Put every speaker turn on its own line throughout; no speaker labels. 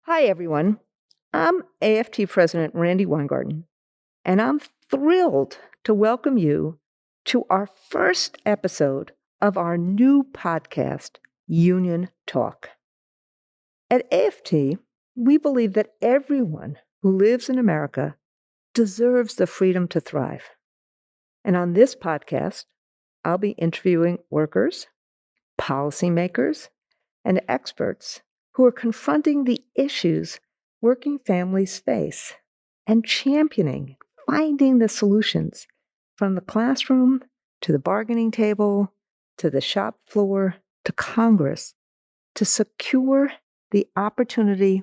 Hi, everyone. I'm AFT President Randi, and I'm thrilled to welcome you to our first episode of our new podcast, Union Talk. At AFT, we believe that everyone who lives in America deserves the freedom to thrive. And on this podcast, I'll be interviewing workers, policymakers, and experts who are confronting the issues working families face and championing, finding the solutions from the classroom to the bargaining table to the shop floor to Congress to secure the opportunity,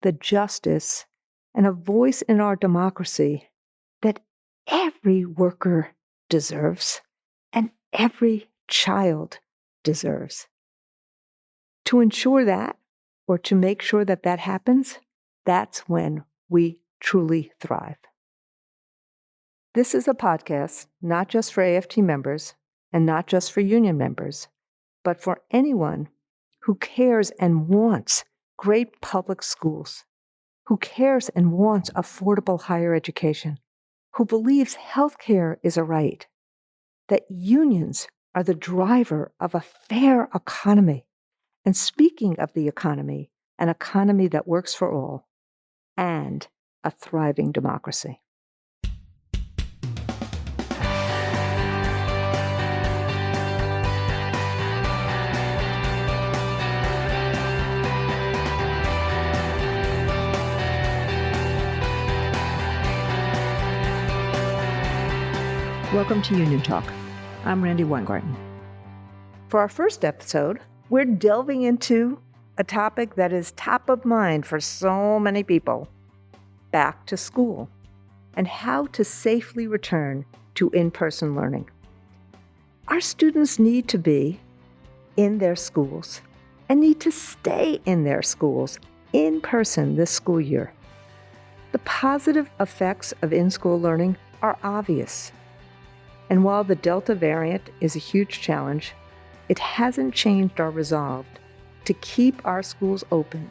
the justice, and a voice in our democracy that every worker deserves and every child deserves. To ensure that, or to make sure that that happens, that's when we truly thrive. This is a podcast not just for AFT members and not just for union members, but for anyone who cares and wants great public schools, who cares and wants affordable higher education, who believes healthcare is a right, that unions are the driver of a fair economy. And speaking of the economy, an economy that works for all, and a thriving democracy. Welcome to Union Talk. I'm Randi Weingarten. For our first episode, we're delving into a topic that is top of mind for so many people: back to school, and how to safely return to in-person learning. Our students need to be in their schools and need to stay in their schools in person this school year. The positive effects of in-school learning are obvious. And while the Delta variant is a huge challenge, it hasn't changed our resolve to keep our schools open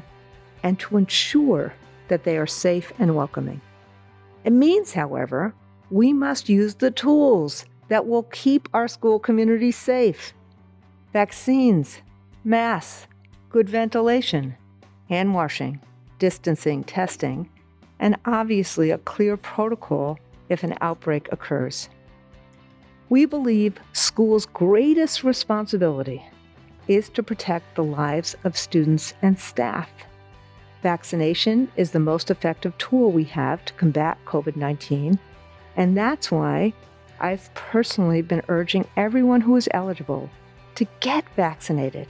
and to ensure that they are safe and welcoming. It means, however, we must use the tools that will keep our school community safe: vaccines, masks, good ventilation, hand washing, distancing, testing, and obviously a clear protocol if an outbreak occurs. We believe school's greatest responsibility is to protect the lives of students and staff. Vaccination is the most effective tool we have to combat COVID-19, and that's why I've personally been urging everyone who is eligible to get vaccinated.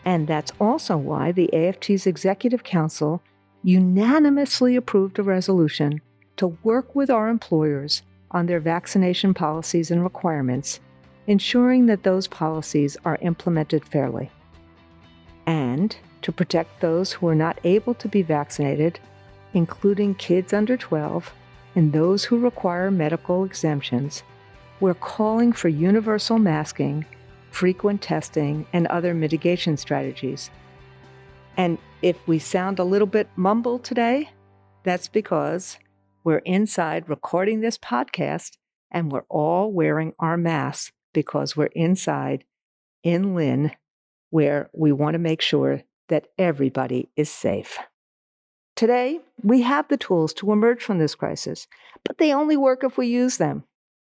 And that's also why the AFT's Executive Council unanimously approved a resolution to work with our employers on their vaccination policies and requirements, ensuring that those policies are implemented fairly. And to protect those who are not able to be vaccinated, including kids under 12 and those who require medical exemptions, we're calling for universal masking, frequent testing, and other mitigation strategies. And if we sound a little bit mumbled today, that's because we're inside recording this podcast, and we're all wearing our masks because we're inside in Lynn, where we want to make sure that everybody is safe. Today, we have the tools to emerge from this crisis, but they only work if we use them.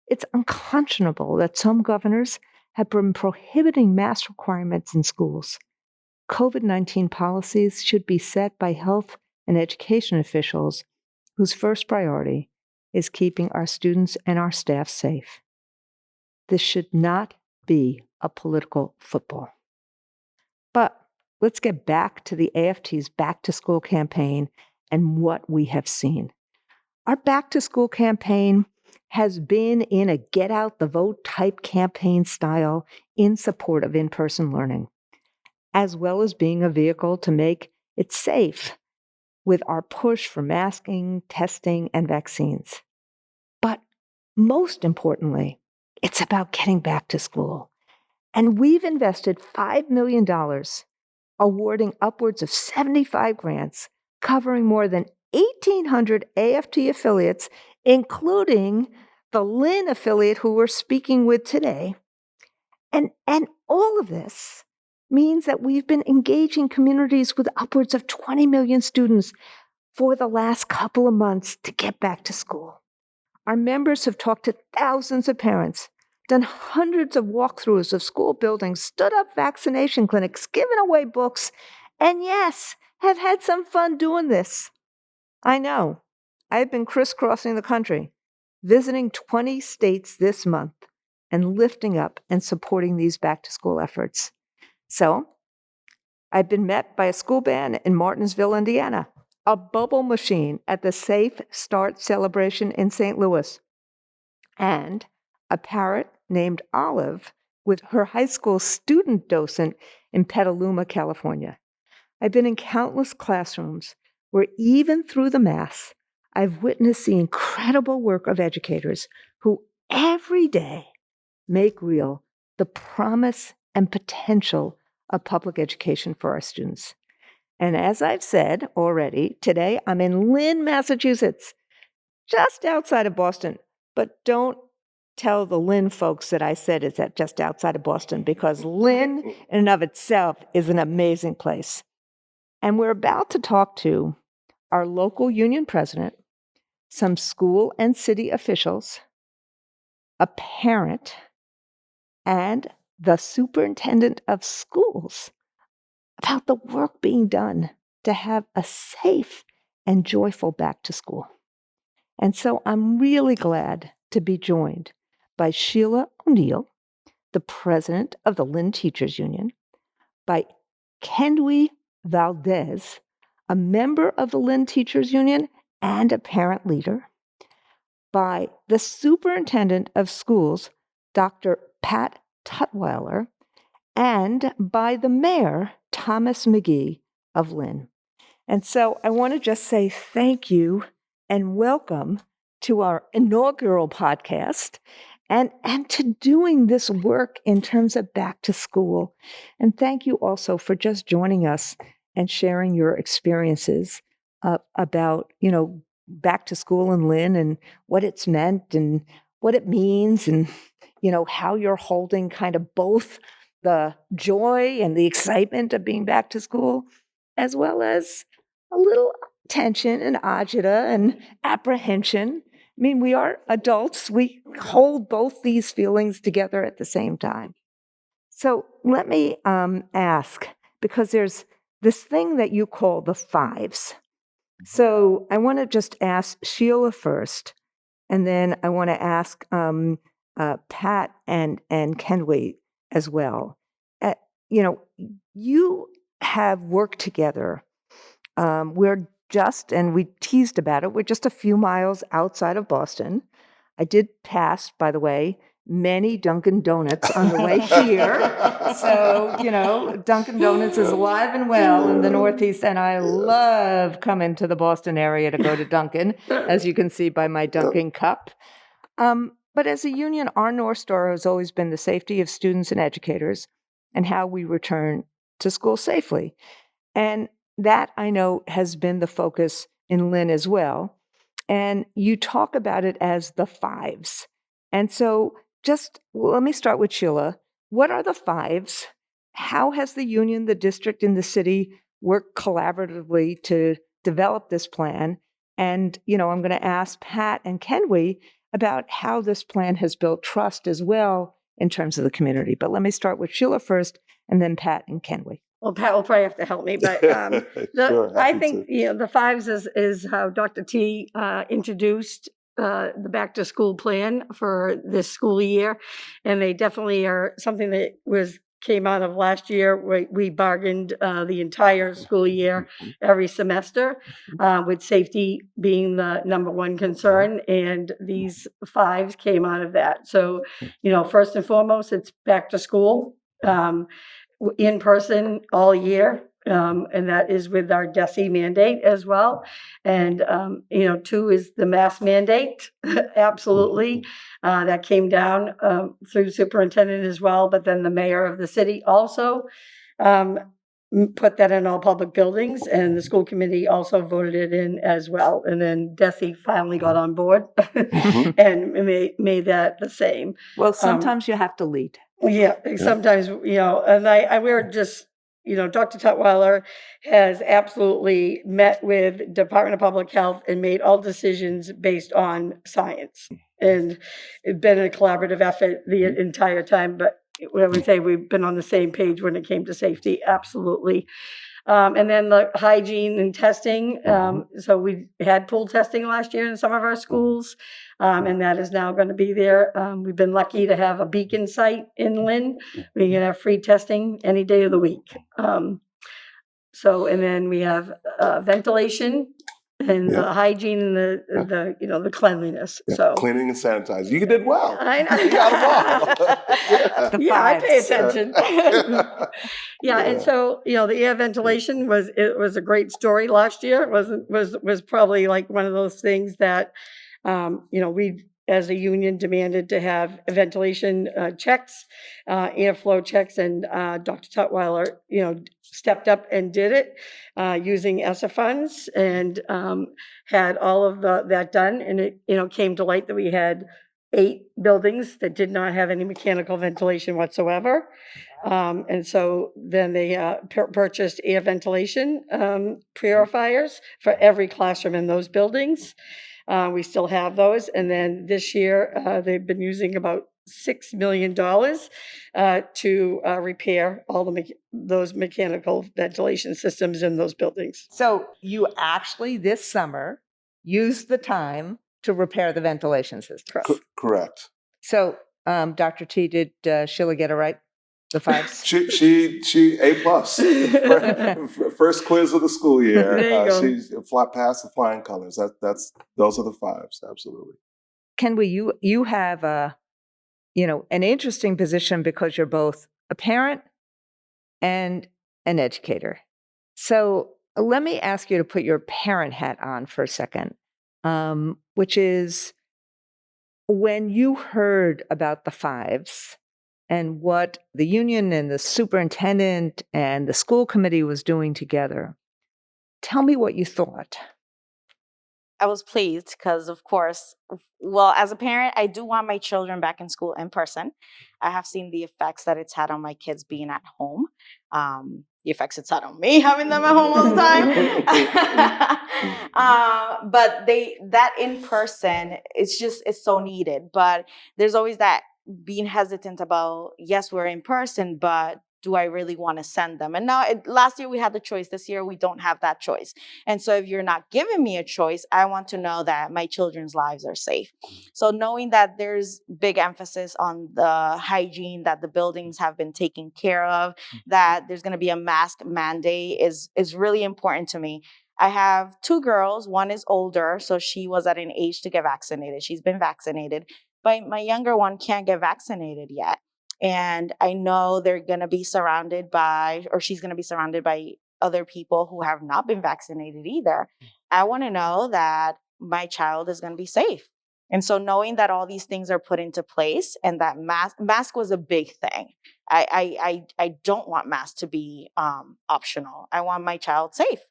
It's unconscionable that some governors have been prohibiting mask requirements in schools. COVID-19 policies should be set by health and education officials whose first priority is keeping our students and our staff safe. This should not be a political football. But let's get back to the AFT's Back to School campaign and what we have seen. Our Back to School campaign has been in a get out the vote type campaign style in support of in-person learning, as well as being a vehicle to make it safe with our push for masking, testing, and vaccines. But most importantly, it's about getting back to school. And we've invested $5 million, awarding upwards of 75 grants covering more than 1,800 AFT affiliates, including the Lynn affiliate who we're speaking with today. And all of this means that we've been engaging communities with upwards of 20 million students for the last couple of months to get back to school. Our members have talked to thousands of parents, done hundreds of walkthroughs of school buildings, stood up vaccination clinics, given away books, and yes, have had some fun doing this. I know. I've been crisscrossing the country, visiting 20 states this month and lifting up and supporting these back-to-school efforts. So, I've been met by a school band in Martinsville, Indiana, a bubble machine at the Safe Start celebration in St. Louis, and a parrot named Olive with her high school student docent in Petaluma, California. I've been in countless classrooms where even through the math, I've witnessed the incredible work of educators who every day make real the promise and potential of public education for our students. And as I've said already, today I'm in Lynn, Massachusetts, just outside of Boston. But don't tell the Lynn folks that I said it's just outside of Boston, because Lynn in and of itself is an amazing place. And we're about to talk to our local union president, some school and city officials, a parent, and the superintendent of schools about the work being done to have a safe and joyful back to school. And so I'm really glad to be joined by Sheila O'Neill, the president of the Lynn Teachers Union, by Kenwy Valdez, a member of the Lynn Teachers Union and a parent leader, by the superintendent of schools, Dr. Pat Tutwiler, and by the mayor, Thomas McGee of Lynn. And so I want to just say thank you and welcome to our inaugural podcast and to doing this work in terms of back to school. And thank you also for just joining us and sharing your experiences about, back to school in Lynn and what it's meant and what it means and, how you're holding kind of both the joy and the excitement of being back to school, as well as a little tension and agita and apprehension. I mean, we are adults. We hold both these feelings together at the same time. So let me ask, because there's this thing that you call the fives. So I want to just ask Sheila first, and then I want to ask Pat and Kenwy as well. You have worked together. We teased about it, we're just a few miles outside of Boston. I did pass, by the way, many Dunkin' Donuts on the way here. So, Dunkin' Donuts is alive and well in the Northeast, and I love coming to the Boston area to go to Dunkin', as you can see by my Dunkin' cup. But as a union, our North Star has always been the safety of students and educators and how we return to school safely. And that, I know, has been the focus in Lynn as well. And you talk about it as the fives. And so let me start with Sheila. What are the fives? How has the union, the district, and the city worked collaboratively to develop this plan? And, I'm going to ask Pat and Kenwy about how this plan has built trust as well in terms of the community. But let me start with Sheila first, and then Pat and Kenwy.
Well, Pat will probably have to help me, but
Sure,
I think the fives is how Dr. T introduced the back to school plan for this school year, and they definitely are something that came out of last year. We bargained the entire school year, every semester, with safety being the number one concern, and these fives came out of that. So, first and foremost, it's back to school. In person all year, and that is with our DESE mandate as well. And, 2 is the mask mandate, absolutely. That came down through superintendent as well, but then the mayor of the city also. put that in all public buildings, and the school committee also voted it in as well. And then Desi finally got on board and made that the same.
Well, sometimes you have to lead.
Yeah, sometimes, and we're just, Dr. Tutwiler has absolutely met with Department of Public Health and made all decisions based on science. And it's been a collaborative effort the entire time, but when we say we've been on the same page when it came to safety, absolutely. And then the hygiene and testing. So we had pool testing last year in some of our schools, and that is now going to be there. We've been lucky to have a beacon site in Lynn. We can have free testing any day of the week. And then we have ventilation and the hygiene and the cleanliness. So
cleaning and sanitizing. You did well.
I know.
You got them all.
I pay attention. And so the air ventilation was a great story last year. It was probably like one of those things that we as a union demanded to have ventilation checks, airflow checks, and Dr. Tutwiler stepped up and did it using ESSA funds and had all of that done. And it came to light that we had 8 buildings that did not have any mechanical ventilation whatsoever. And so then they purchased air ventilation purifiers for every classroom in those buildings. We still have those. And then this year, they've been using about $6 million to repair all those mechanical ventilation systems in those buildings.
So you actually this summer used the time to repair the ventilation system.
Correct.
So, Dr. T, did Sheila get it right? The 5s?
She A+. First quiz of the school year. She's passed the flying colors. Those are the 5s. Absolutely.
Kenwy, you have an interesting position because you're both a parent and an educator. So let me ask you to put your parent hat on for a second, which is when you heard about the 5s and what the union and the superintendent and the school committee was doing together, tell me what you thought.
I was pleased because, of course, well, as a parent, I do want my children back in school in person. I have seen the effects that it's had on my kids being at home. The effects it's had on me having them at home all the time. But that in person, it's so needed. But there's always that being hesitant about, yes, we're in person, but do I really want to send them? And now, last year we had the choice. This year we don't have that choice. And so if you're not giving me a choice, I want to know that my children's lives are safe. So knowing that there's big emphasis on the hygiene, that the buildings have been taken care of, that there's going to be a mask mandate is really important to me. I have 2 girls. One is older, so she was at an age to get vaccinated. She's been vaccinated. But my younger one can't get vaccinated yet. And I know they're going to be surrounded by, or she's going to be surrounded by other people who have not been vaccinated either. I want to know that my child is going to be safe. And so knowing that all these things are put into place and that mask was a big thing. I don't want masks to be optional. I want my child safe.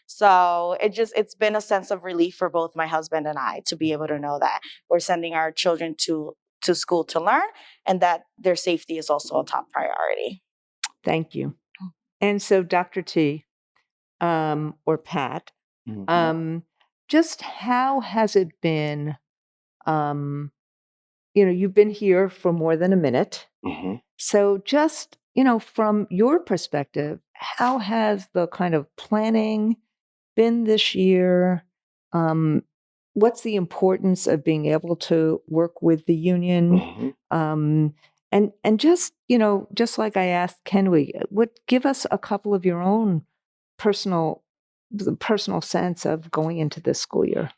So it's been a sense of relief for both my husband and I to be able to know that we're sending our children to school to learn and that their safety is also a top priority.
Thank you. And so Dr. T, or Pat, just how has it been, you've been here for more than a minute. So just, from your perspective, how has the kind of planning been this year? What's the importance of being able to work with the union? And just, just like I asked Kenwy, give us a couple of your own personal sense of going into this school year.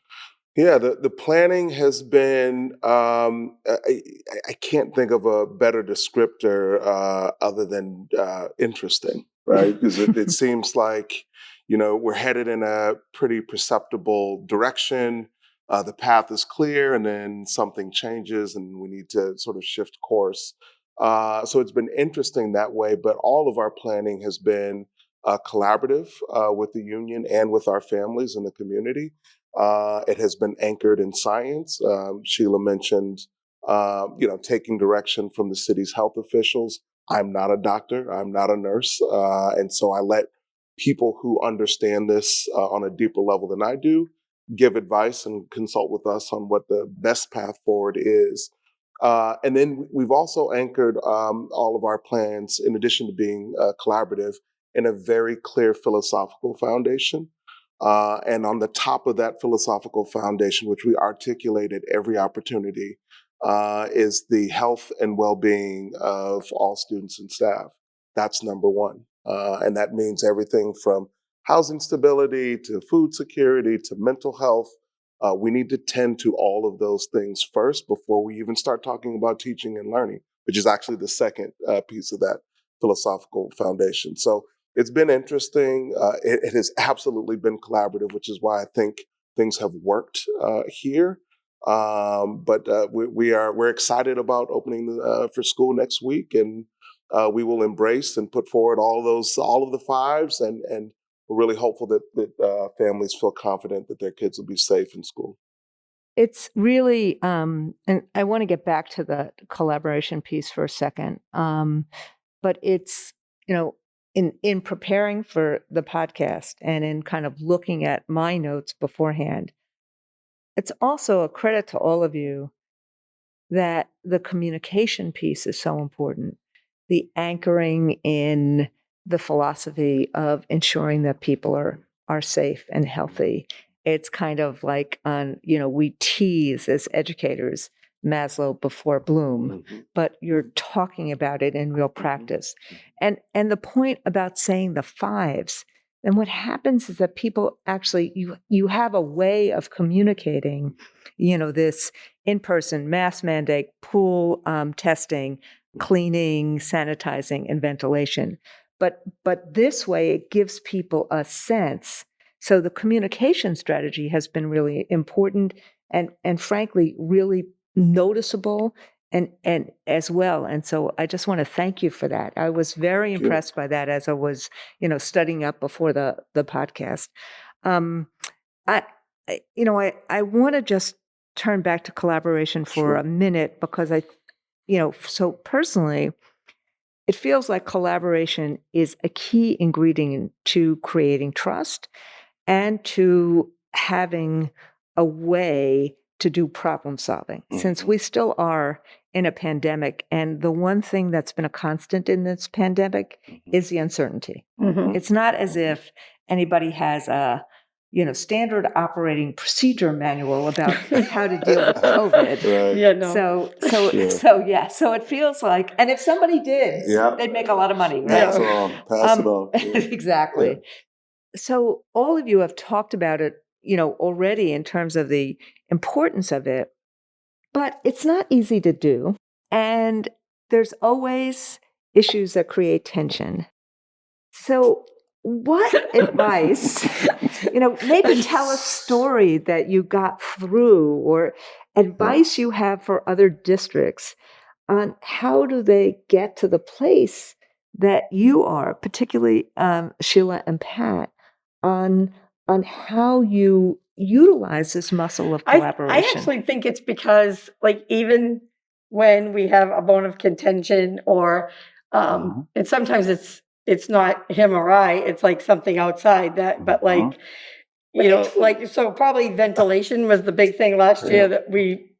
Yeah, the planning has been, I can't think of a better descriptor other than interesting, right? Because it seems like, we're headed in a pretty perceptible direction. The path is clear, and then something changes and we need to sort of shift course. So it's been interesting that way, but all of our planning has been collaborative with the union and with our families in the community. It has been anchored in science. Sheila mentioned, taking direction from the city's health officials. I'm not a doctor. I'm not a nurse. And so I let people who understand this on a deeper level than I do give advice and consult with us on what the best path forward is. And then we've also anchored all of our plans, in addition to being collaborative, in a very clear philosophical foundation. And on the top of that philosophical foundation, which we articulate at every opportunity, is the health and well-being of all students and staff. That's number one. And that means everything from housing stability to food security to mental health. We need to tend to all of those things first before we even start talking about teaching and learning, which is actually the second piece of that philosophical foundation. So it's been interesting. It has absolutely been collaborative, which is why I think things have worked here. But we're excited about opening for school next week, and we will embrace and put forward all of the fives, and we're really hopeful that families feel confident that their kids will be safe in school.
It's really, and I want to get back to the collaboration piece for a second, but it's, in preparing for the podcast and in kind of looking at my notes beforehand, it's also a credit to all of you that the communication piece is so important. The anchoring in the philosophy of ensuring that people are safe and healthy. It's kind of like we tease as educators Maslow before Bloom, but you're talking about it in real practice. And the point about saying the fives, and what happens is that people actually, you have a way of communicating, this in-person mask mandate, pool testing, cleaning, sanitizing, and ventilation. But this way, it gives people a sense. So the communication strategy has been really important and frankly, really noticeable and as well. And so I just want to thank you for that. I was very impressed by that as I was, studying up before the podcast. I want to just turn back to collaboration for a minute because so personally, it feels like collaboration is a key ingredient to creating trust and to having a way to do problem solving, since we still are in a pandemic. And the one thing that's been a constant in this pandemic is the uncertainty. It's not as if anybody has a standard operating procedure manual about how to deal with COVID.
Right.
Yeah, no.
So it feels like, and if somebody did, they'd make a lot of money, right?
Pass it on. Yeah.
Exactly.
Yeah.
So all of you have talked about it, already in terms of the importance of it, but it's not easy to do. And there's always issues that create tension. So what advice, maybe tell a story that you got through or advice you have for other districts on how do they get to the place that you are, particularly Sheila and Pat, on how you utilize this muscle of collaboration.
I actually think it's because, even when we have a bone of contention, or and sometimes it's not him or I, it's like something outside that, but so probably ventilation was the big thing last year that we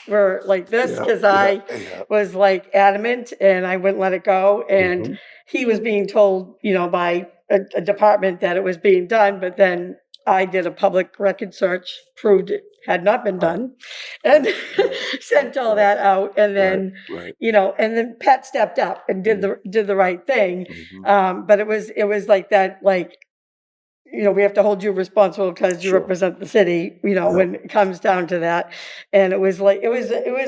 were like this, because I was adamant and I wouldn't let it go, and he was being told by a department that it was being done, but then I did a public record search, proved it had not been done, and sent all that out, and then and then Pat stepped up and did the right thing, but it was like that, we have to hold you responsible because you represent the city, when it comes down to that. And it was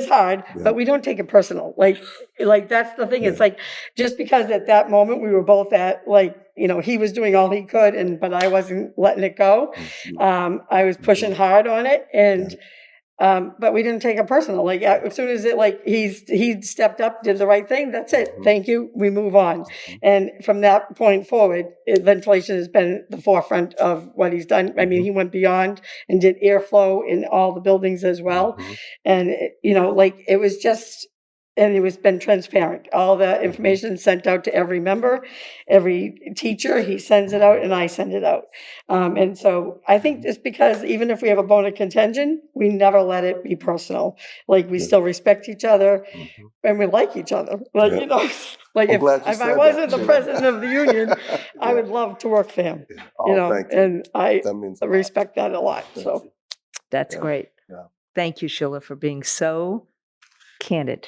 hard, but we don't take it personal. That's the thing. It's just because at that moment we were both at he was doing all he could, but I wasn't letting it go. I was pushing hard on it. And But we didn't take it personal. Like as soon as he stepped up, did the right thing. That's it. Thank you. We move on. And from that point forward, ventilation has been the forefront of what he's done. I mean, he went beyond and did airflow in all the buildings as well. And it was just. And it was been transparent. All the information sent out to every member, every teacher. He sends it out, and I send it out. And so I think just because even if we have a bone of contention, we never let it be personal. Like we still respect each other, and we like each other. Like like if I wasn't the president of the union, I would love to work for him.
Thank you.
And I
That means
respect that a lot. So
That's great.
Yeah.
Thank you, Sheila, for being so candid.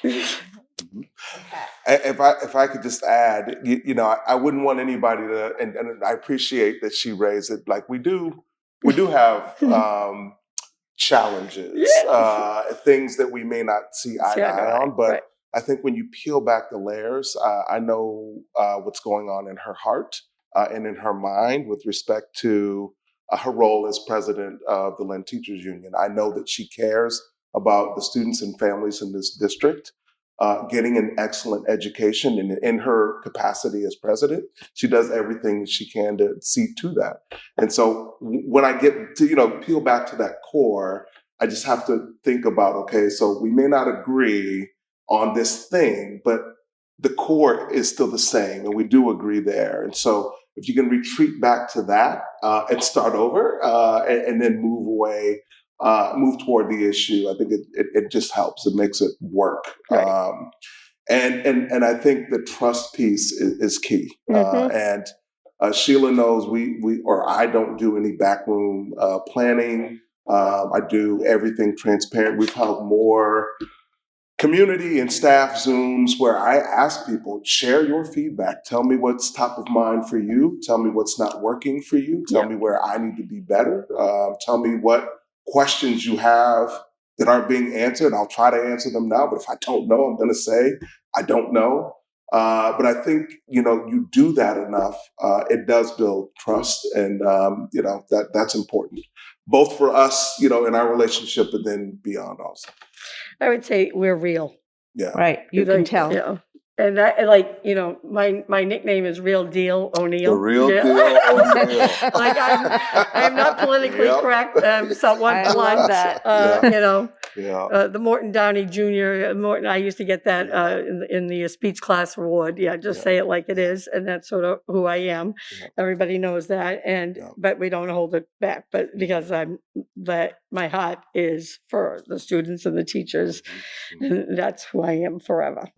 If I could just add, I wouldn't want anybody to, and I appreciate that she raised it. Like we do have challenges, things that we may not see eye to eye on, but I think when you peel back the layers, I know what's going on in her heart and in her mind with respect to her role as president of the Lynn Teachers Union. I know that she cares about the students and families in this district getting an excellent education, and in her capacity as president, she does everything she can to see to that. And so when I get to, peel back to that core, I just have to think about, okay, so we may not agree on this thing, but the core is still the same, and we do agree there. And so if you can retreat back to that and start over and then move away, move toward the issue, I think it just helps. It makes it work.
Right.
And I think the trust piece is key. And Sheila knows I don't do any backroom planning. I do everything transparent. We've held more community and staff Zooms where I ask people, share your feedback. Tell me what's top of mind for you. Tell me what's not working for you. Tell me where I need to be better. Tell me what questions you have that aren't being answered. I'll try to answer them now, but if I don't know, I'm going to say, I don't know. But I think, you do that enough, it does build trust. And, that's important, both for us, in our relationship, but then beyond also.
I would say we're real.
Yeah.
Right. You can tell.
Yeah. And my nickname is Real Deal O'Neill.
The Real Deal O'Neill.
Like I'm not politically correct. I'm somewhat
I
blunt.
love that.
The Morton Downey Jr. Morton. I used to get that in the speech class award. Yeah, just say it like it is, and that's sort of who I am. Yeah. Everybody knows that, but we don't hold it back. But because my heart is for the students and the teachers, and that's who I am forever.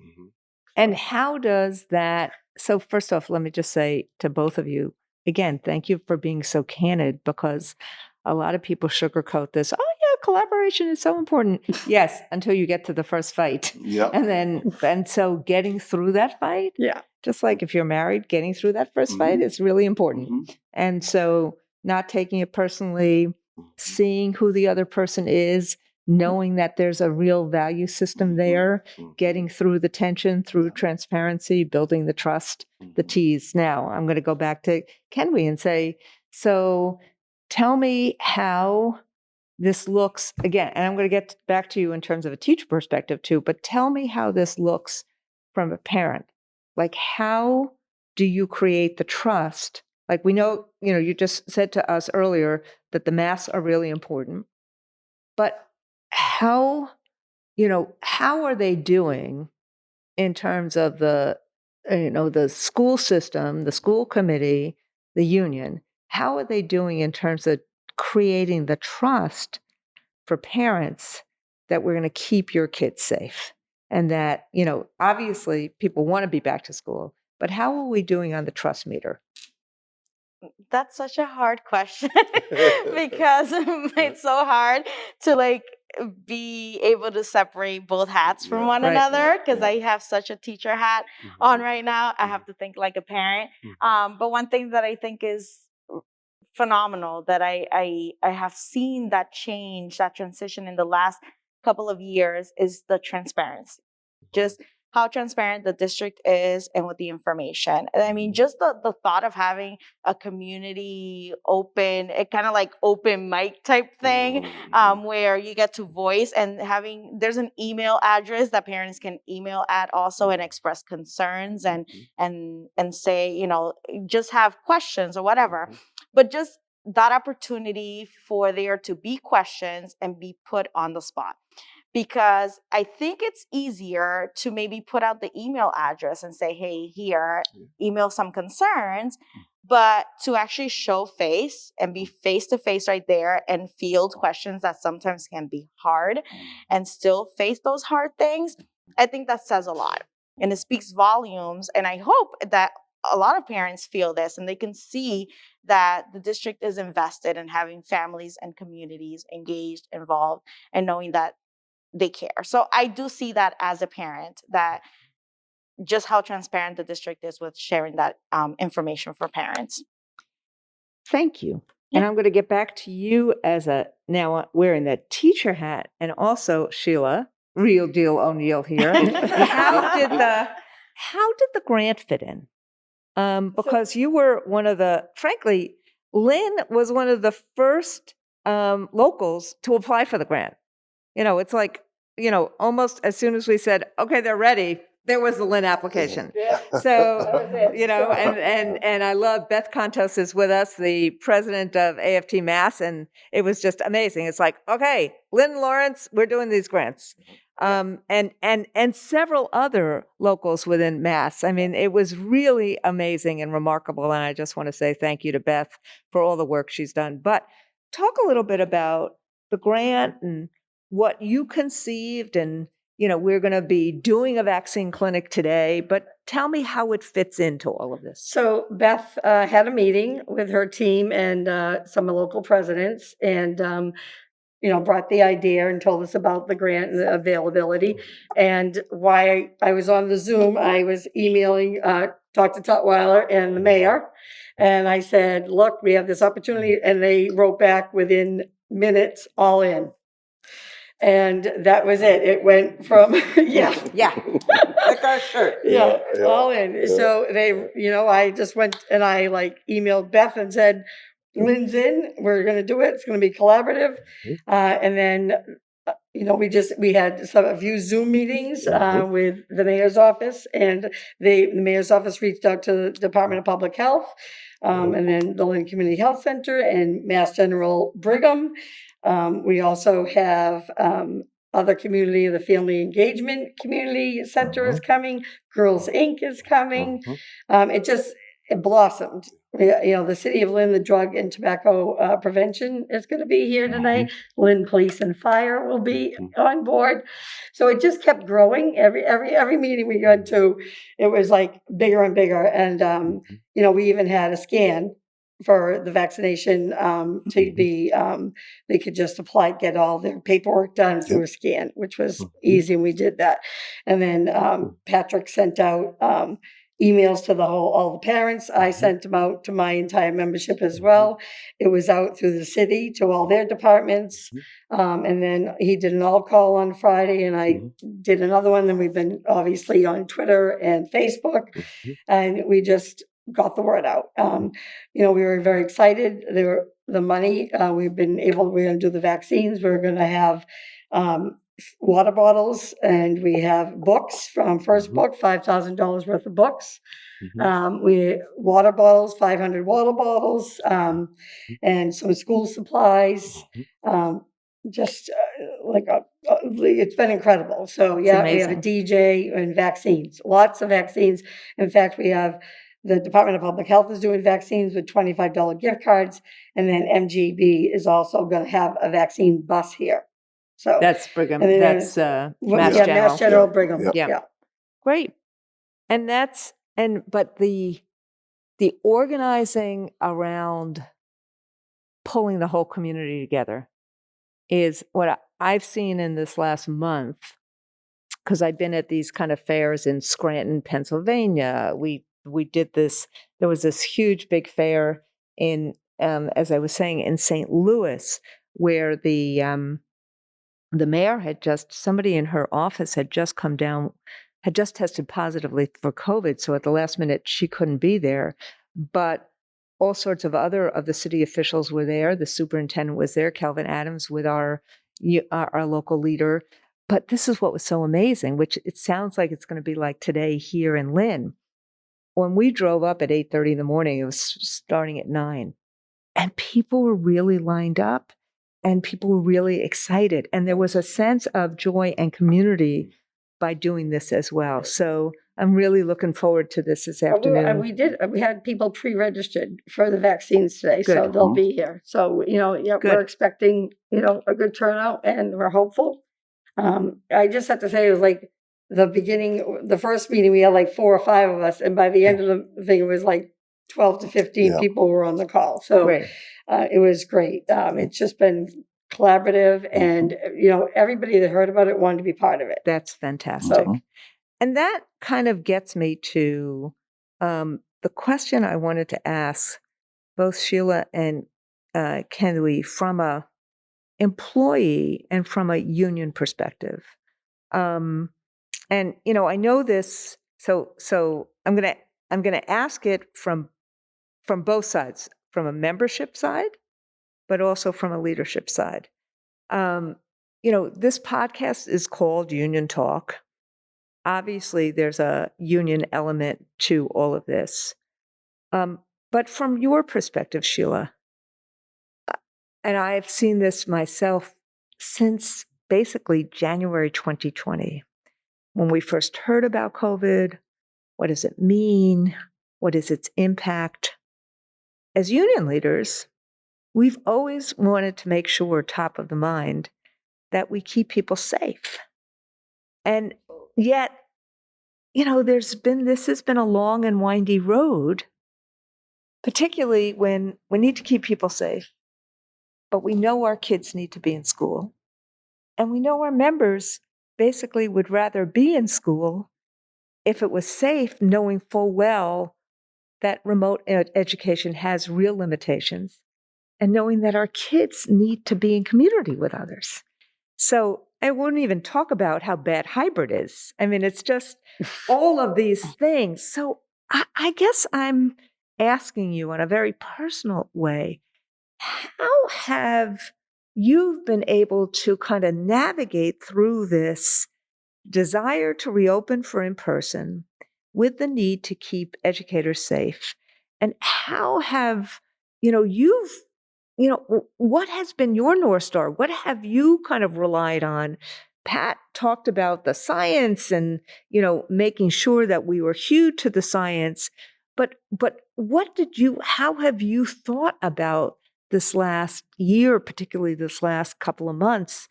And how does that, so first off, let me just say to both of you, again, thank you for being so candid, because a lot of people sugarcoat this. Oh yeah, collaboration is so important. Yes, until you get to the first fight.
Yeah.
And so getting through that fight, just like if you're married, getting through that first fight is really important. And so not taking it personally, seeing who the other person is, knowing that there's a real value system there, getting through the tension, through transparency, building the trust, the T's. Now, I'm going to go back to Kenwy and say, so tell me how this looks, again, and I'm going to get back to you in terms of a teacher perspective too, but tell me how this looks from a parent. Like, how do you create the trust? Like, we know, you just said to us earlier that the masks are really important, but how are they doing in terms of the school system, the school committee, the union? How are they doing in terms of creating the trust for parents that we're going to keep your kids safe? And that, obviously people want to be back to school, but how are we doing on the trust meter?
That's such a hard question because it's so hard to be able to separate both hats from one another, because I have such a teacher hat on right now. I have to think like a parent. But one thing that I think is phenomenal that I have seen that change, that transition in the last couple of years is the transparency. Just how transparent the district is and with the information. And I mean, just the thought of having a community open, it kind of like open mic type thing, where you get to voice and there's an email address that parents can email at also and express concerns and say, just have questions or whatever. But just that opportunity for there to be questions and be put on the spot. Because I think it's easier to maybe put out the email address and say, hey, here, email some concerns, but to actually show face and be face to face right there and field questions that sometimes can be hard and still face those hard things, I think that says a lot. And it speaks volumes. And I hope that a lot of parents feel this and they can see that the district is invested in having families and communities engaged, involved, and knowing that they care. So I do see that as a parent, that just how transparent the district is with sharing that information for parents.
Thank you. And I'm going to get back to you now wearing that teacher hat, and also Sheila, real deal O'Neill here. How did the grant fit in? Because you were frankly, Lynn was one of the first locals to apply for the grant. It's like, almost as soon as we said, okay, they're ready, there was the Lynn application.
Yeah.
So, and I love Beth Contos is with us, the president of AFT Mass, and it was just amazing. It's like, okay, Lynn Lawrence, we're doing these grants. And several other locals within Mass. I mean, it was really amazing and remarkable. And I just want to say thank you to Beth for all the work she's done. But talk a little bit about the grant and what you conceived. And, we're going to be doing a vaccine clinic today, but tell me how it fits into all of this.
So Beth had a meeting with her team and some local presidents and brought the idea and told us about the grant and the availability. And while I was on the Zoom, I was emailing Dr. Tutwiler and the mayor. And I said, look, we have this opportunity. And they wrote back within minutes, all in. And that was it. It went from,
like our shirt.
All in. Yeah. So they, I just went and I emailed Beth and said, Lynn's in, we're going to do it. It's going to be collaborative. And then, we had a few Zoom meetings with the mayor's office, and the mayor's office reached out to the Department of Public Health, and then the Lynn Community Health Center and Mass General Brigham. We also have other community, the Family Engagement Community Center is coming. Girls Inc. is coming. It blossomed. The City of Lynn, the Drug and Tobacco Prevention is going to be here tonight. Lynn Police and Fire will be on board. So it just kept growing. Every meeting we went to, it was like bigger and bigger. And, we even had a scan for the vaccination to be, they could just apply, get all their paperwork done through a scan, which was easy. And we did that. And then Patrick sent out emails to all the parents. I sent them out to my entire membership as well. It was out through the city to all their departments. And then he did an all-call on Friday, and I did another one. Then we've been obviously on Twitter and Facebook, and we just got the word out. We were very excited. The money, we're going to do the vaccines. We're going to have water bottles, and we have books from First Book, $5,000 worth of books. We water bottles, 500 water bottles, and some school supplies. It's been incredible. So we have a DJ and vaccines, lots of vaccines. In fact, we have the Department of Public Health is doing vaccines with $25 gift cards, and then MGB is also going to have a vaccine bus here. So
that's Brigham. That's Mass General.
Mass General Brigham.
Yeah. Great. And but the organizing around pulling the whole community together is what I've seen in this last month, because I've been at these kind of fairs in Scranton, Pennsylvania. We did this. There was this huge big fair in, as I was saying, in St. Louis, where the mayor somebody in her office had just come down had just tested positively for COVID. So at the last minute, she couldn't be there. But all sorts of other of the city officials were there. The superintendent was there, Calvin Adams, with our local leader. But this is what was so amazing, which it sounds like it's going to be like today here in Lynn. When we drove up at 8:30 in the morning, it was starting at 9. And people were really lined up and people were really excited. And there was a sense of joy and community by doing this as well. So I'm really looking forward to this afternoon.
We had people pre-registered for the vaccines today, so
Good.
they'll be here. So, we're expecting, a good turnout and we're hopeful. I just have to say, it was like the first meeting, we had like 4 or 5 of us. And by the end of the thing, it was like 12 to 15 people were on the call. So it was great. It's just been collaborative and, everybody that heard about it wanted to be part of it.
That's fantastic. And that kind of gets me to the question I wanted to ask both Sheila and Kenley from a employee and from a union perspective. And I know this, so I'm gonna ask it from both sides, from a membership side, but also from a leadership side. This podcast is called Union Talk. Obviously, there's a union element to all of this. But from your perspective, Sheila, and I've seen this myself since basically January 2020, when we first heard about COVID, what does it mean? What is its impact? As union leaders, we've always wanted to make sure, top of the mind, that we keep people safe. And yet, this has been a long and windy road, particularly when we need to keep people safe, but we know our kids need to be in school. And we know our members basically would rather be in school if it was safe, knowing full well that remote education has real limitations, and knowing that our kids need to be in community with others. So I wouldn't even talk about how bad hybrid is. I mean, it's just all of these things. So I guess I'm asking you in a very personal way, how have you been able to kind of navigate through this desire to reopen for in-person with the need to keep educators safe? And how have, what has been your North Star? What have you kind of relied on? Pat talked about the science and, making sure that we were hewed to the science. But how have you thought about this last year, particularly this last couple of months,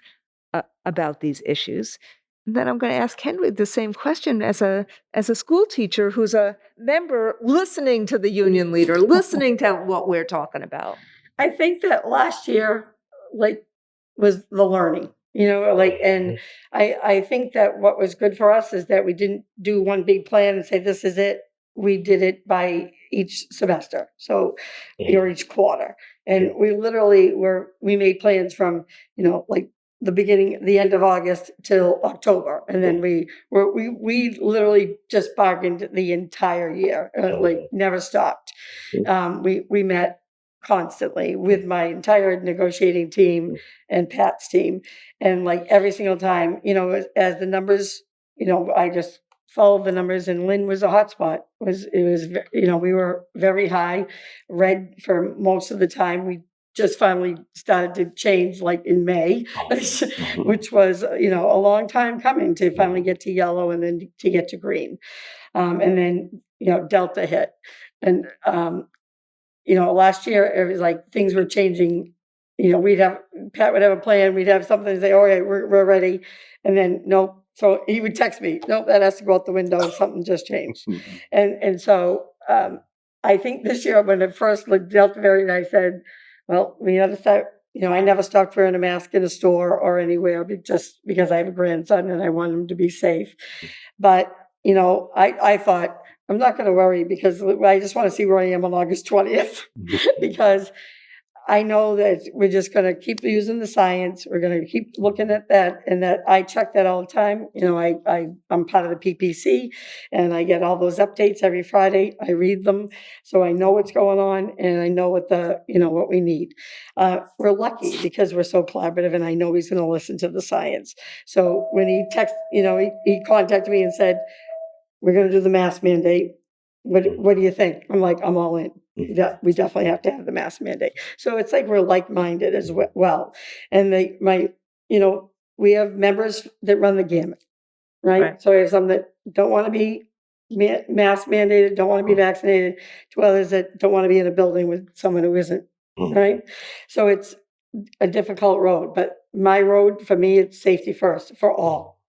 about these issues? And then I'm going to ask Henry the same question as a school teacher who's a member, listening to the union leader, listening to what we're talking about.
I think that last year, was the learning, and I think that what was good for us is that we didn't do one big plan and say, this is it. We did it by each semester. So, or each quarter. And we literally we made plans from, the end of August till October. And then we literally just bargained the entire year, never stopped. We met constantly with my entire negotiating team and Pat's team. And every single time, as the numbers, I just followed the numbers, and Lynn was a hotspot. We were very high, red for most of the time. We just finally started to change in May, which was, a long time coming to finally get to yellow and then to get to green. And then, Delta hit. And, last year it was things were changing. Pat would have a plan. We'd have something to say, all right, we're ready. And then, nope. So he would text me, nope, that has to go out the window. Something just changed. And so I think this year when it first looked Delta variant, I said, well, we have to start, I never stopped wearing a mask in a store or anywhere just because I have a grandson and I want him to be safe. But, I thought, I'm not going to worry because I just want to see where I am on August 20th because I know that we're just going to keep using the science. We're going to keep looking at that, and that I check that all the time. You know, I'm part of the PPC, and I get all those updates every Friday. I read them, so I know what's going on, and I know what we need. We're lucky because we're so collaborative, and I know he's going to listen to the science. So when he he contacted me and said, "We're going to do the mask mandate. What do you think?" I'm like, "I'm all in. Yeah, we definitely have to have the mask mandate." So it's like we're like-minded as well. And we have members that run the gamut, right? So we have some that don't want to be mask mandated, don't want to be vaccinated, to others that don't want to be in a building with someone who isn't, right? So it's a difficult road, but my road, for me, it's safety first for all.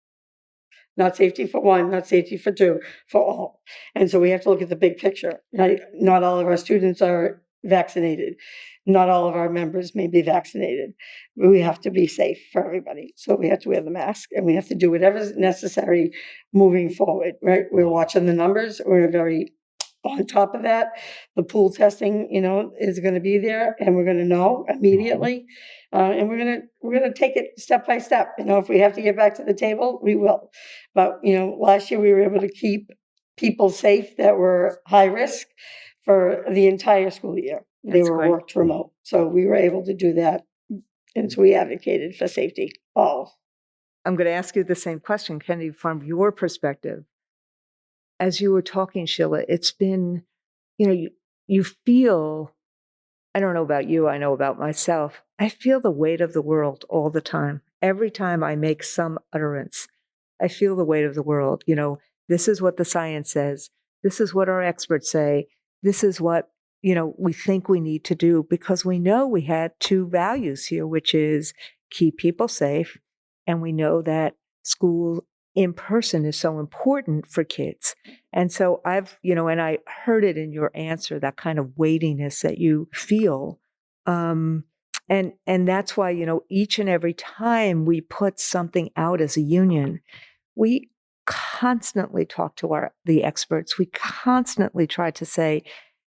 Not safety for one, not safety for two, for all. And so we have to look at the big picture. Not all of our students are vaccinated. Not all of our members may be vaccinated. We have to be safe for everybody. So we have to wear the mask, and we have to do whatever's necessary moving forward, right? We're watching the numbers. We're very on top of that. The pool testing, is going to be there, and we're going to know immediately. And we're gonna take it step by step. If we have to get back to the table, we will. But last year we were able to keep people safe that were high risk for the entire school year. They
That's
were
great.
worked remote, so we were able to do that, and so we advocated for safety. All.
I'm going to ask you the same question, Kennedy, from your perspective. As you were talking, Sheila, it's been, you feel, I don't know about you, I know about myself, I feel the weight of the world all the time. Every time I make some utterance, I feel the weight of the world. This is what the science says. This is what our experts say. This is what, we think we need to do, because we know we had two values here, which is keep people safe. And we know that school in person is so important for kids. And so and I heard it in your answer, that kind of weightiness that you feel. And that's why, each and every time we put something out as a union, we constantly talk to the experts. We constantly try to say,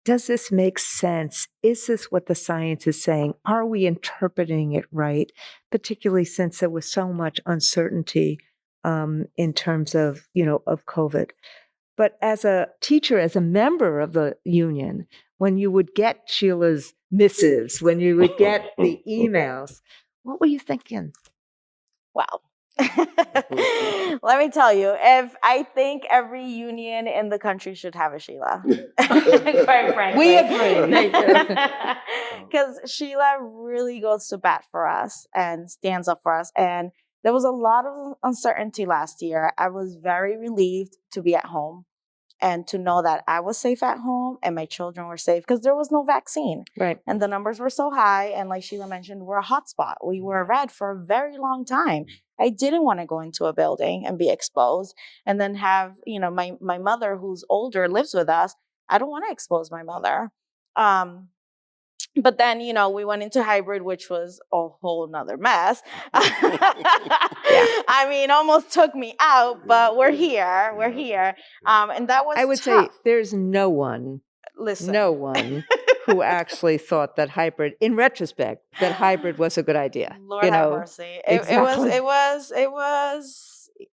does this make sense? Is this what the science is saying? Are we interpreting it right? Particularly since there was so much uncertainty in terms of, of COVID. But as a teacher, as a member of the union, when you would get Sheila's missives, when you would get the emails, what were you thinking?
Wow. Let me tell you, if I think every union in the country should have a Sheila, quite frankly.
We agree.
Because Sheila really goes to bat for us and stands up for us. And there was a lot of uncertainty last year. I was very relieved to be at home and to know that I was safe at home and my children were safe, because there was no vaccine.
Right.
And the numbers were so high. And like Sheila mentioned, we're a hotspot. We were red for a very long time. I didn't want to go into a building and be exposed and then have, my mother, who's older, lives with us. I don't want to expose my mother. But then, we went into hybrid, which was a whole nother mess. I mean, almost took me out, but we're here. We're here. And that was
I would
tough.
say there's no one who actually thought that hybrid, in retrospect, that hybrid was a good idea.
Lord have mercy. It was,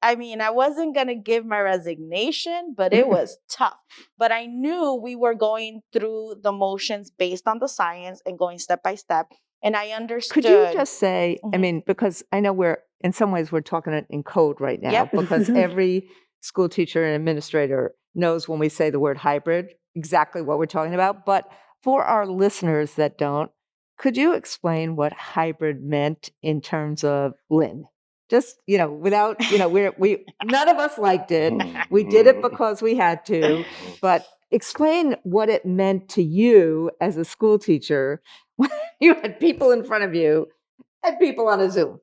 I mean, I wasn't going to give my resignation, but it was tough. But I knew we were going through the motions based on the science and going step by step. And I understood.
Could you just say, I mean, because I know in some ways we're talking in code right now, because every school teacher and administrator knows when we say the word hybrid, exactly what we're talking about. But for our listeners that don't, could you explain what hybrid meant in terms of Lynn? Just, without, we none of us liked it. We did it because we had to. But explain what it meant to you as a school teacher when you had people in front of you and people on a Zoom.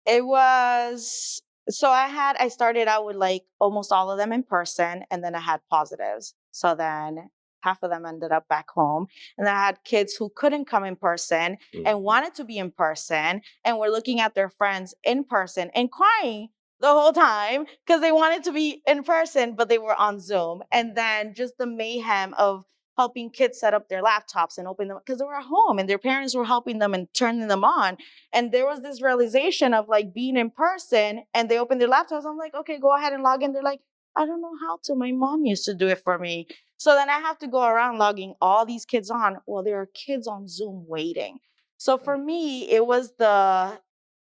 It was, so I started out with like almost all of them in person, and then I had positives. So then half of them ended up back home. And then I had kids who couldn't come in person and wanted to be in person and were looking at their friends in person and crying the whole time because they wanted to be in person, but they were on Zoom. And then just the mayhem of helping kids set up their laptops and open them because they were at home and their parents were helping them and turning them on. And there was this realization of like being in person, and they opened their laptops. I'm like, okay, go ahead and log in. They're like, I don't know how to. My mom used to do it for me. So then I have to go around logging all these kids on. Well, there are kids on Zoom waiting. So for me, it was the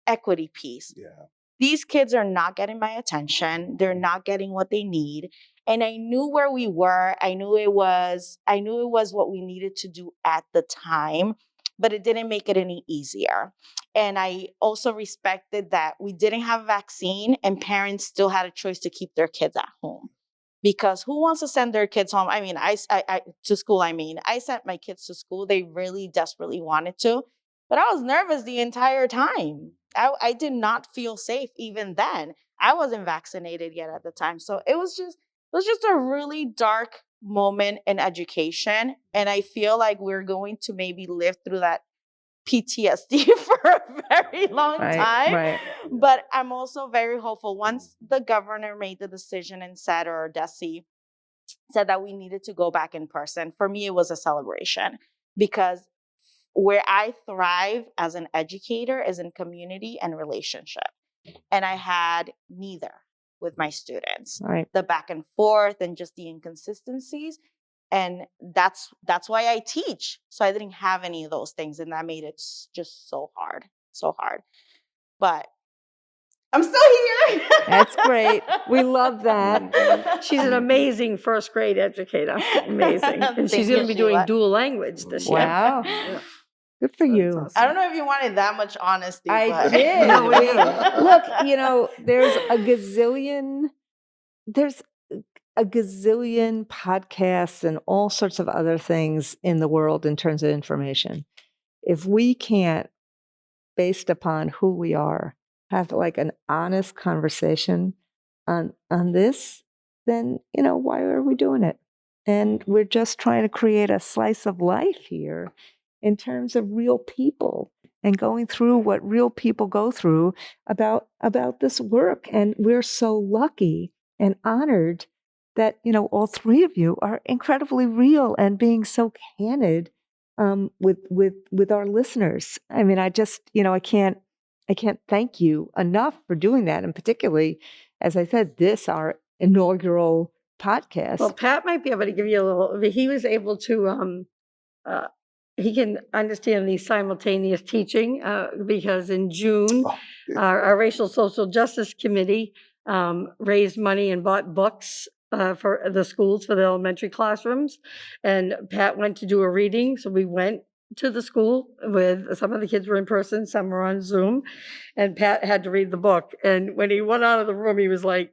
equity piece.
Yeah.
These kids are not getting my attention. They're not getting what they need. And I knew where we were. I knew it was what we needed to do at the time, but it didn't make it any easier. And I also respected that we didn't have a vaccine and parents still had a choice to keep their kids at home. Because who wants to send their kids home? I mean, I to school. I mean, I sent my kids to school. They really desperately wanted to, but I was nervous the entire time. I did not feel safe even then. I wasn't vaccinated yet at the time. So it was just a really dark moment in education. And I feel like we're going to maybe live through that PTSD for a very long time.
Right.
But I'm also very hopeful. Once the governor made the decision and said, or Desi said that we needed to go back in person, for me, it was a celebration, because where I thrive as an educator is in community and relationship. And I had neither with my students.
Right.
The back and forth and just the inconsistencies. And that's why I teach. So I didn't have any of those things. And that made it just so hard. But I'm still here.
That's great. We love that.
She's an amazing first grade educator. Amazing. And she's going to be doing dual language this year.
Wow.
Yeah.
Good for you.
Awesome.
I don't know if you wanted that much honesty.
I
but...
did.
No, we did.
Look, there's a gazillion podcasts and all sorts of other things in the world in terms of information. If we can't, based upon who we are, have like an honest conversation on this, then, why are we doing it? And we're just trying to create a slice of life here in terms of real people and going through what real people go through about this work. And we're so lucky and honored that, all three of you are incredibly real and being so candid with our listeners. I mean, I just, I can't thank you enough for doing that. And particularly, as I said, our inaugural podcast.
Well, Pat might be able to give you a little, he was able to, he can understand the simultaneous teaching because in June, our Racial Social Justice Committee raised money and bought books for the schools, for the elementary classrooms. And Pat went to do a reading. So we went to the school with some of the kids were in person, some were on Zoom, and Pat had to read the book. And when he went out of the room, he was like,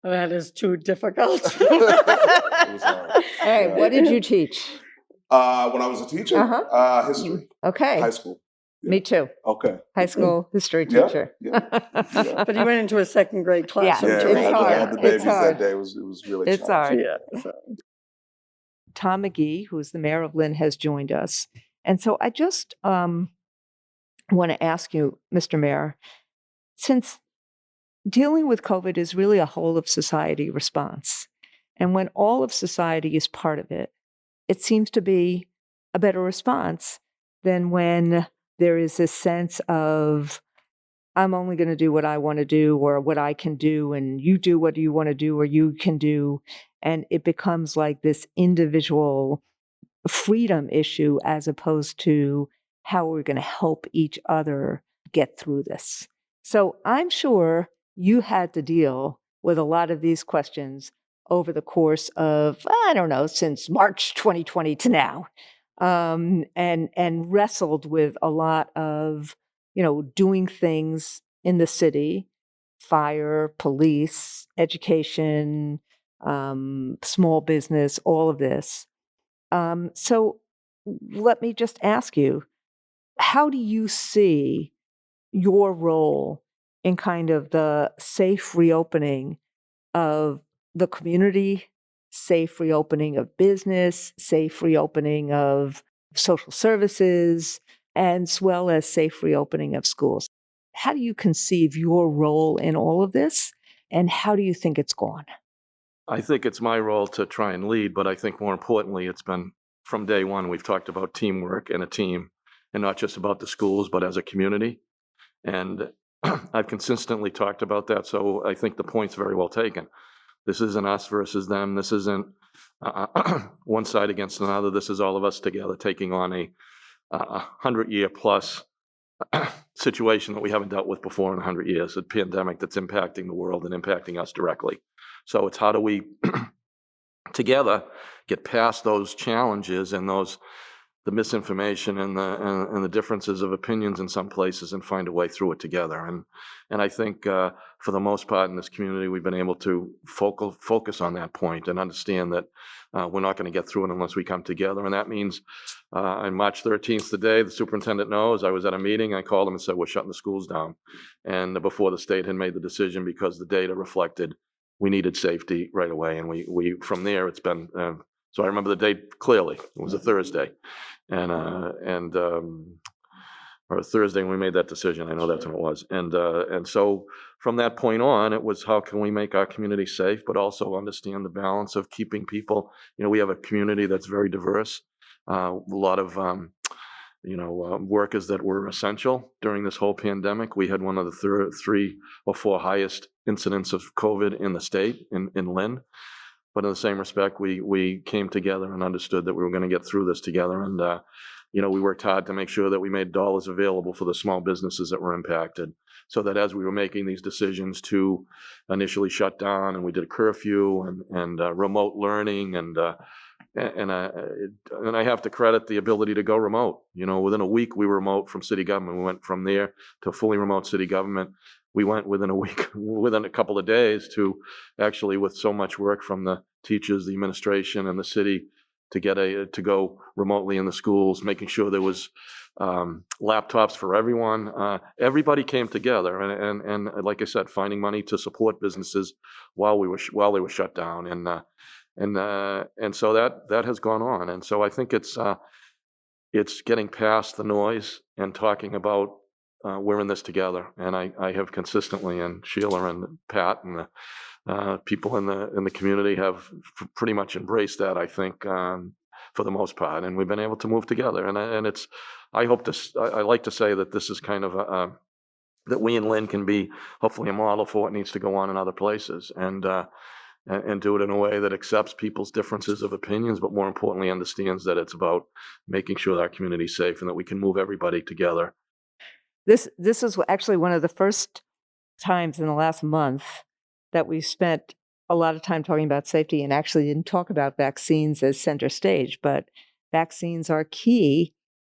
that is too difficult.
It was hard.
Hey, what did you teach?
When I was a teacher, history.
Okay.
High school. Yeah.
Me too.
Okay.
High school history teacher.
Yeah.
But he went into a second grade classroom.
Yeah,
to
it's
read.
hard.
I had the babies
It's hard.
that day. It was really
It's
challenging.
hard.
Yeah. So.
Tom McGee, who's the mayor of Lynn, has joined us. And so I just want to ask you, Mr. Mayor, since dealing with COVID is really a whole of society response, and when all of society is part of it, it seems to be a better response than when there is this sense of, I'm only going to do what I want to do or what I can do, and you do what you want to do or you can do. And it becomes like this individual freedom issue as opposed to how we're going to help each other get through this. So I'm sure you had to deal with a lot of these questions over the course of, I don't know, since March 2020 to now, and wrestled with a lot of, doing things in the city, fire, police, education, small business, all of this. So let me just ask you, how do you see your role in kind of the safe reopening of the community, safe reopening of business, safe reopening of social services, as well as safe reopening of schools? How do you conceive your role in all of this, and how do you think it's gone?
I think it's my role to try and lead, but I think more importantly, it's been from day one, we've talked about teamwork and a team, and not just about the schools, but as a community. And I've consistently talked about that. So I think the point's very well taken. This isn't us versus them. This isn't one side against another. This is all of us together taking on a 100-year plus situation that we haven't dealt with before in 100 years, a pandemic that's impacting the world and impacting us directly. So it's how do we together get past those challenges and the misinformation and the differences of opinions in some places and find a way through it together. And I think for the most part in this community, we've been able to focus on that point and understand that we're not going to get through it unless we come together. And that means on March 13th, the day the superintendent knows, I was at a meeting, I called him and said, we're shutting the schools down. And before the state had made the decision, because the data reflected we needed safety right away. And we from there, it's been, so I remember the date clearly. It was a Thursday. Or Thursday when we made that decision. I know that's when it was. And so from that point on, it was how can we make our community safe, but also understand the balance of keeping people, we have a community that's very diverse. A lot of, workers that were essential during this whole pandemic. We had one of the 3 or 4 highest incidents of COVID in the state in Lynn. But in the same respect, we came together and understood that we were going to get through this together. And, we worked hard to make sure that we made dollars available for the small businesses that were impacted, so that as we were making these decisions to initially shut down, and we did a curfew and remote learning, and I have to credit the ability to go remote. Within a week, we were remote from city government. We went from there to fully remote city government. We went within a week, within a couple of days, to actually, with so much work from the teachers, the administration, and the city, to get to go remotely in the schools, making sure there was laptops for everyone. Everybody came together, and like I said, finding money to support businesses while they were shut down, and so that has gone on. And so I think it's getting past the noise and talking about we're in this together. And I have consistently, and Sheila and Pat and the people in the community have pretty much embraced that, I think, for the most part. And we've been able to move together. And it's, I like to say that this is kind of that we in Lynn can be hopefully a model for what needs to go on in other places, and do it in a way that accepts people's differences of opinions, but more importantly understands that it's about making sure that our community is safe and that we can move everybody together.
This is actually one of the first times in the last month that we spent a lot of time talking about safety and actually didn't talk about vaccines as center stage, but vaccines are key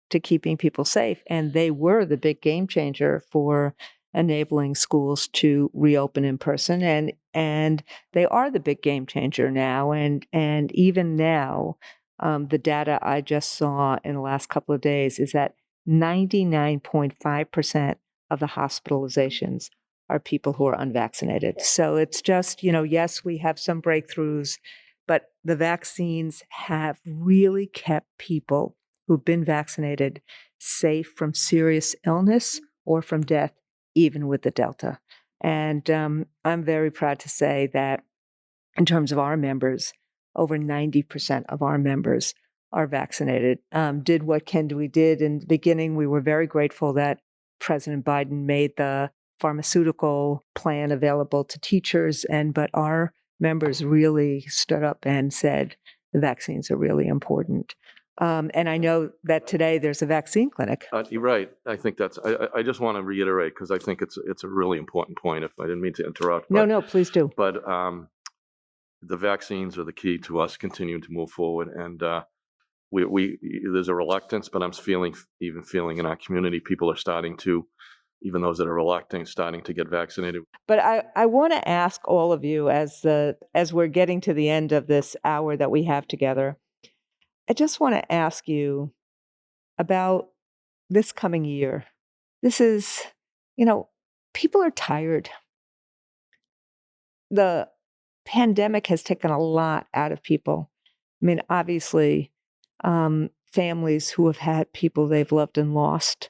to keeping people safe. And they were the big game changer for enabling schools to reopen in person. And they are the big game changer now. And even now, the data I just saw in the last couple of days is that 99.5% of the hospitalizations are people who are unvaccinated. So it's just, yes, we have some breakthroughs, but the vaccines have really kept people who've been vaccinated safe from serious illness or from death, even with the Delta. And I'm very proud to say that in terms of our members, over 90% of our members are vaccinated. Did what we did in the beginning. We were very grateful that President Biden made the pharmaceutical plan available to teachers, but our members really stood up and said the vaccines are really important. And I know that today there's a vaccine clinic.
You're right. I think that's, I just want to reiterate, because I think it's a really important point. If I didn't mean to interrupt.
No, please do.
But the vaccines are the key to us continuing to move forward. And there's a reluctance, but I'm feeling in our community, people are starting to, even those that are reluctant, starting to get vaccinated.
But I want to ask all of you, as we're getting to the end of this hour that we have together, I just want to ask you about this coming year. This is, people are tired. The pandemic has taken a lot out of people. I mean, obviously, families who have had people they've loved and lost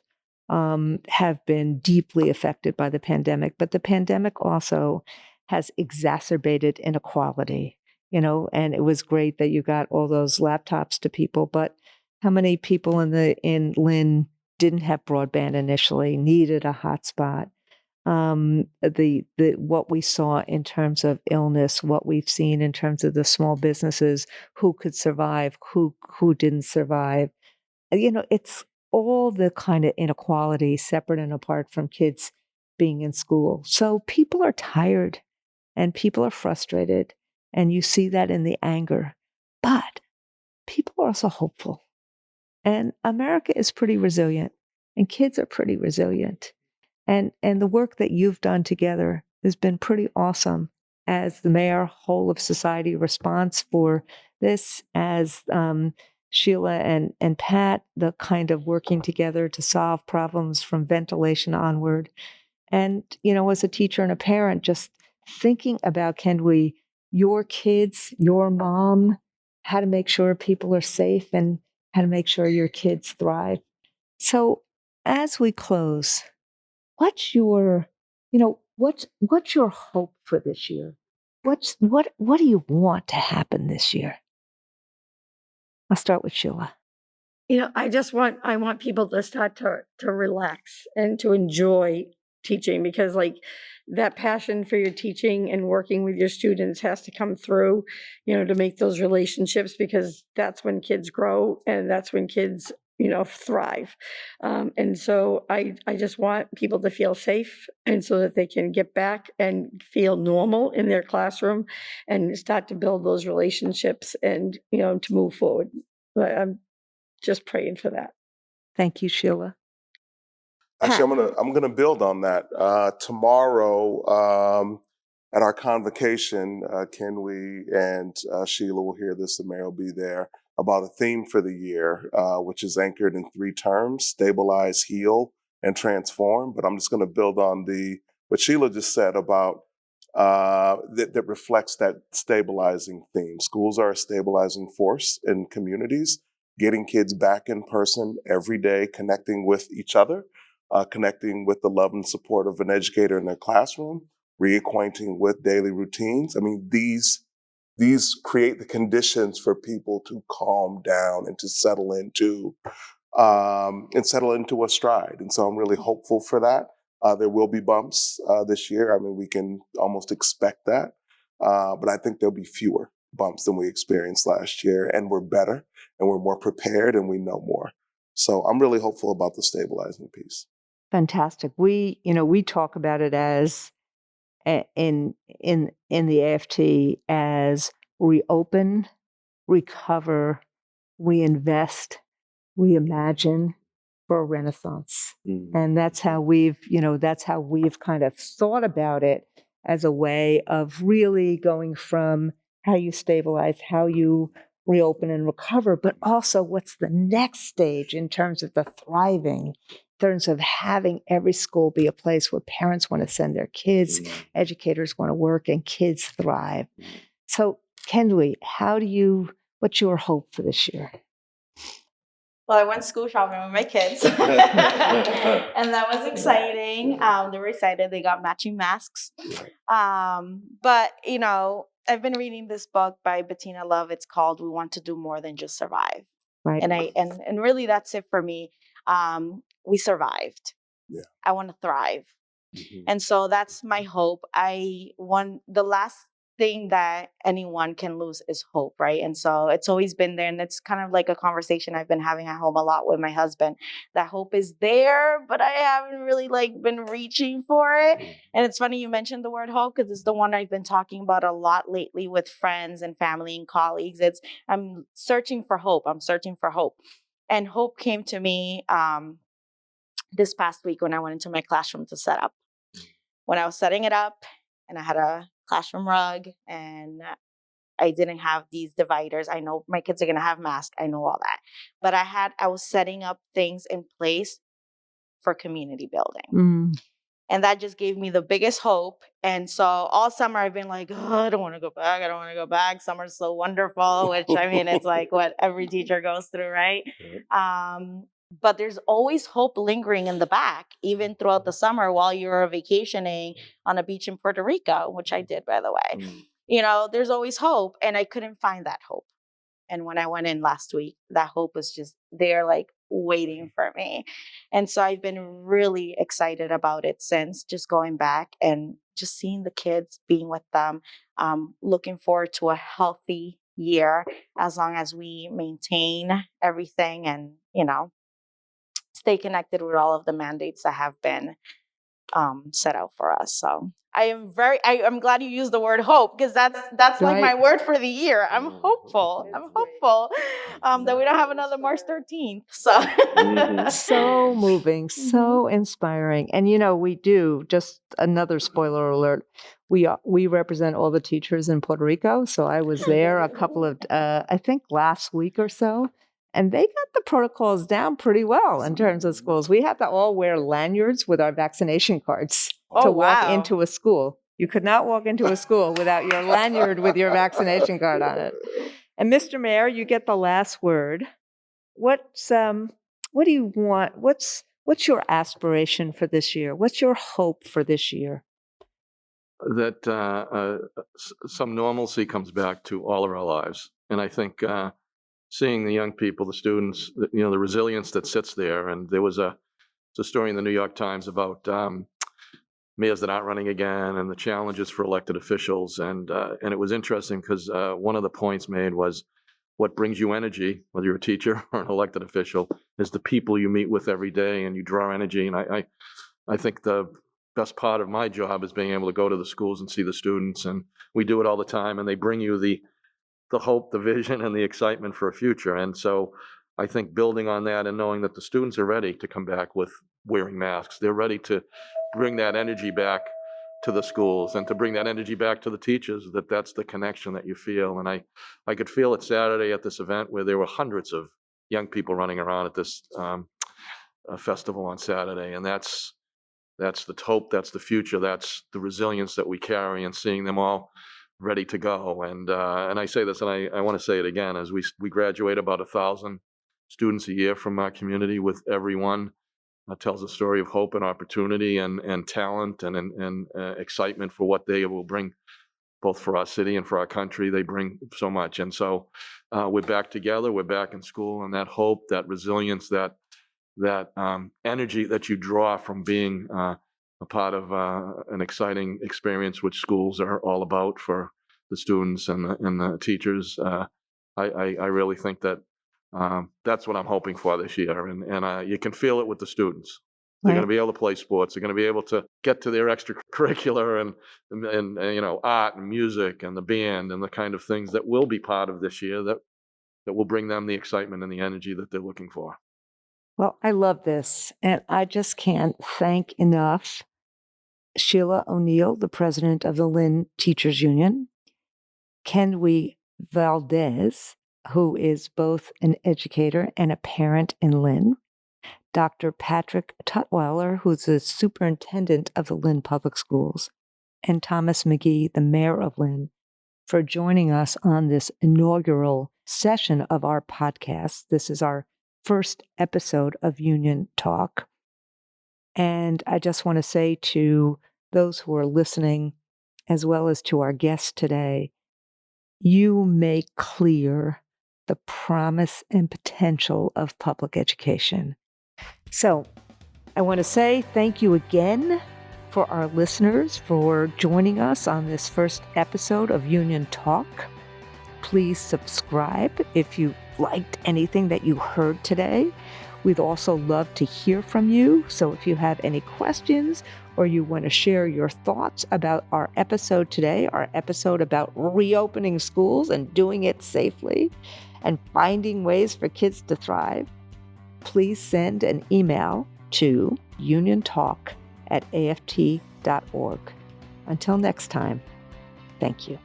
have been deeply affected by the pandemic. But the pandemic also has exacerbated inequality. and it was great that you got all those laptops to people. But how many people in Lynn didn't have broadband initially, needed a hotspot? What we saw in terms of illness, what we've seen in terms of the small businesses, who could survive, who didn't survive. It's all the kind of inequality separate and apart from kids being in school. So people are tired and people are frustrated, and you see that in the anger. But people are also hopeful. And America is pretty resilient, and kids are pretty resilient. And the work that you've done together has been pretty awesome as the mayor, whole of society response for this, as Sheila and Pat, the kind of working together to solve problems from ventilation onward. And, as a teacher and a parent, just thinking about, your kids, your mom, how to make sure people are safe and how to make sure your kids thrive. So as we close, what's your hope for this year? What do you want to happen this year? I'll start with Sheila.
I want people to start to relax and to enjoy teaching, because that passion for your teaching and working with your students has to come through, to make those relationships, because that's when kids grow and that's when kids, thrive. And so I just want people to feel safe, and so that they can get back and feel normal in their classroom and start to build those relationships and, to move forward. But I'm just praying for that.
Thank you, Sheila.
Actually, I'm gonna build on that. Tomorrow, at our convocation, Kenwe and Sheila will hear this. The mayor will be there, about a theme for the year, which is anchored in 3 terms: stabilize, heal, and transform. But I'm just going to build on what Sheila just said about that reflects that stabilizing theme. Schools are a stabilizing force in communities, getting kids back in person every day, connecting with each other, connecting with the love and support of an educator in their classroom, reacquainting with daily routines. I mean, these create the conditions for people to calm down and to settle into a stride. And so I'm really hopeful for that. There will be bumps this year. I mean, we can almost expect that. But I think there'll be fewer bumps than we experienced last year, and we're better and we're more prepared and we know more. So I'm really hopeful about the stabilizing piece.
Fantastic. We talk about it as in the AFT as reopen, recover, reinvest, reimagine for a renaissance.
Mm.
And that's how we've kind of thought about it, as a way of really going from how you stabilize, how you reopen and recover, but also what's the next stage in terms of the thriving, in terms of having every school be a place where parents want to send their kids, educators want to work, and kids thrive. So, Kenwe, what's your hope for this year?
Well, I went school shopping with my kids, and that was exciting. They were excited. They got matching masks. But, I've been reading this book by Bettina Love. It's called "We Want to Do More Than Just Survive."
Right.
And really that's it for me. We survived.
Yeah.
I want to thrive.
Mm-hmm.
And so that's my hope. The last thing that anyone can lose is hope, right? And so it's always been there, and it's kind of like a conversation I've been having at home a lot with my husband. That hope is there, but I haven't really been reaching for it. And it's funny you mentioned the word hope, because it's the one I've been talking about a lot lately with friends and family and colleagues. I'm searching for hope. I'm searching for hope. And hope came to me this past week when I went into my classroom to set up. When I was setting it up, and I had a classroom rug, and I didn't have these dividers. I know my kids are going to have masks. I know all that. But I was setting up things in place for community building.
Mm.
And that just gave me the biggest hope. And so all summer I've been like, oh, I don't want to go back. I don't want to go back. Summer's so wonderful, which it's like what every teacher goes through, right? But there's always hope lingering in the back, even throughout the summer while you're vacationing on a beach in Puerto Rico, which I did, by the way. there's always hope. And I couldn't find that hope. And when I went in last week, that hope was just there, like waiting for me. And so I've been really excited about it since, just going back and just seeing the kids, being with them, looking forward to a healthy year as long as we maintain everything and, stay connected with all of the mandates that have been set out for us. So I'm glad you used the word hope, because that's like my
Right.
word for the year. I'm hopeful. I'm hopeful that we don't have another March 13th. So
So moving,
Mhm.
so inspiring. And we do, just another spoiler alert, we represent all the teachers in Puerto Rico. So I was there a couple of I think last week or so, and they got the protocols down pretty well in terms of schools. We had to all wear lanyards with our vaccination cards
Oh,
to walk
wow.
into a school. You could not walk into a school without your lanyard with your vaccination card on it. And Mr. Mayor, you get the last word. What do you want? What's your aspiration for this year? What's your hope for this year?
That some normalcy comes back to all of our lives. And I think seeing the young people, the students, the resilience that sits there. And there was a story in the New York Times about mayors that aren't running again and the challenges for elected officials. And it was interesting because one of the points made was, what brings you energy, whether you're a teacher or an elected official, is the people you meet with every day, and you draw energy. And I think the best part of my job is being able to go to the schools and see the students, and we do it all the time, and they bring you the hope, the vision, and the excitement for a future. And so I think building on that and knowing that the students are ready to come back with wearing masks, they're ready to bring that energy back to the schools and to bring that energy back to the teachers, that's the connection that you feel. And I could feel it Saturday at this event where there were hundreds of young people running around at this festival on Saturday. And that's the hope, that's the future, that's the resilience that we carry, and seeing them all ready to go. And I say this, and I want to say it again, as we graduate about 1,000 students a year from our community, with everyone tells a story of hope and opportunity and talent and excitement for what they will bring, both for our city and for our country. They bring so much. And so we're back together, we're back in school, and that hope, that resilience, that energy that you draw from being a part of an exciting experience, which schools are all about for the students and the teachers. I really think that that's what I'm hoping for this year. And you can feel it with the students. They're going to be able to play sports. They're going to be able to get to their extracurricular and art and music and the band and the kind of things that will be part of this year that will bring them the excitement and the energy that they're looking for.
Well, I love this, and I just can't thank enough Sheila O'Neill, the president of the Lynn Teachers Union, Kenwy Valdez, who is both an educator and a parent in Lynn, Dr. Patrick Tutwiler, who's the superintendent of the Lynn Public Schools, and Thomas McGee, the mayor of Lynn, for joining us on this inaugural session of our podcast. This is our first episode of Union Talk. And I just want to say to those who are listening, as well as to our guests today, you make clear the promise and potential of public education. So I want to say thank you again for our listeners for joining us on this first episode of Union Talk. Please subscribe if you liked anything that you heard today. We'd also love to hear from you. So if you have any questions or you want to share your thoughts about our episode today, our episode about reopening schools and doing it safely and finding ways for kids to thrive, please send an email to uniontalk@aft.org. Until next time, thank you.